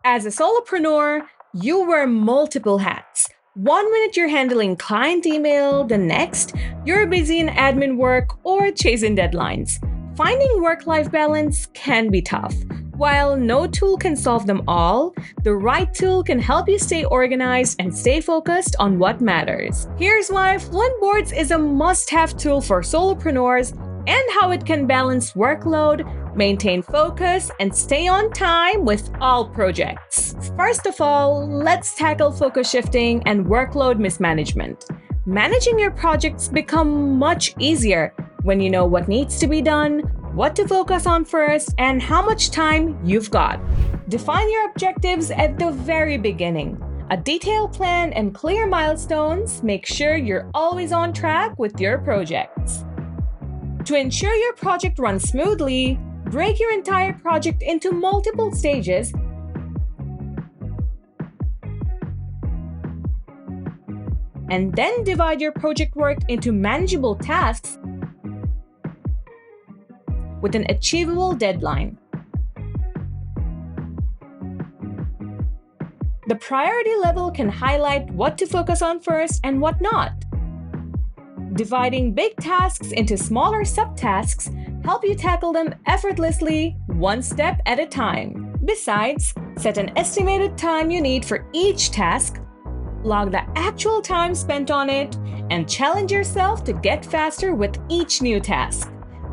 As a solopreneur, you wear multiple hats. One minute you're handling client email, the next, you're busy in admin work or chasing deadlines. Finding work-life balance can be tough. While no tool can solve them all, the right tool can help you stay organized and stay focused on what matters. Here's why FluentBoards is a must-have tool for solopreneurs and how it can balance workload, maintain focus, and stay on time with all projects. First of all, let's tackle focus shifting and workload mismanagement. Managing your projects become much easier when you know what needs to be done, what to focus on first, and how much time you've got. Define your objectives at the very beginning. A detailed plan and clear milestones make sure you're always on track with your projects. To ensure your project runs smoothly, break your entire project into multiple stages and then divide your project work into manageable tasks with an achievable deadline. The priority level can highlight what to focus on first and what not. Dividing big tasks into smaller subtasks help you tackle them effortlessly, one step at a time. Besides, set an estimated time you need for each task, log the actual time spent on it, and challenge yourself to get faster with each new task.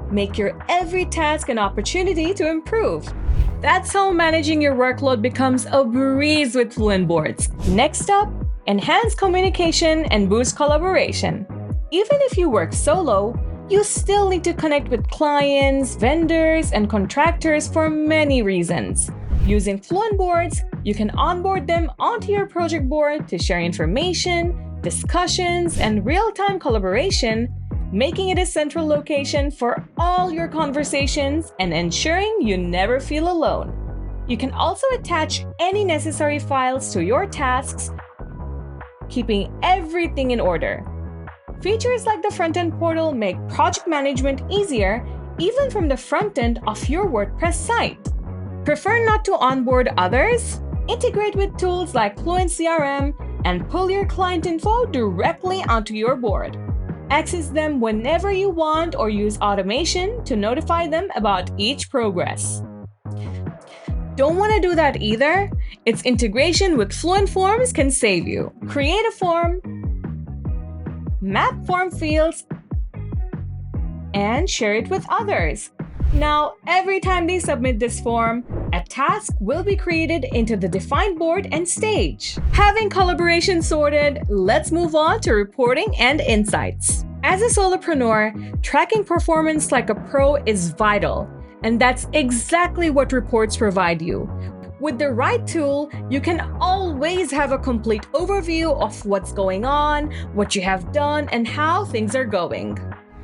Make your every task an opportunity to improve. That's how managing your workload becomes a breeze with FluentBoards. Next up, enhance communication and boost collaboration. Even if you work solo, you still need to connect with clients, vendors, and contractors for many reasons. Using FluentBoards, you can onboard them onto your project board to share information, discussions, and real-time collaboration, making it a central location for all your conversations and ensuring you never feel alone. You can also attach any necessary files to your tasks, keeping everything in order. Features like the frontend portal make project management easier even from the front end of your WordPress site. Prefer not to onboard others? Integrate with tools like FluentCRM and pull your client info directly onto your board. Access them whenever you want or use automation to notify them about each progress. Don't want to do that either? Its integration with Fluent Forms can save you. Create a form, map form fields, and share it with others. Now, every time they submit this form, a task will be created into the defined board and stage. Having collaboration sorted, let's move on to reporting and insights. As a solopreneur, tracking performance like a pro is vital, and that's exactly what reports provide you. With the right tool, you can always have a complete overview of what's going on, what you have done, and how things are going.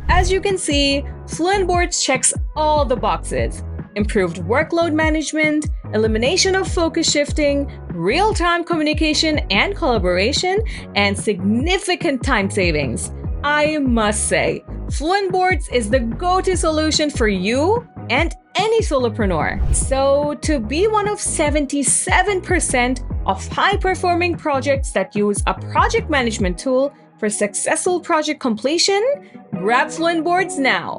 As you can see, FluentBoards checks all the boxes: improved workload management, elimination of focus shifting, real-time communication and collaboration, and significant time savings. I must say, FluentBoards is the go-to solution for you and any solopreneur. So, to be one of 77% of high-performing projects that use a project management tool for successful project completion, grab FluentBoards now.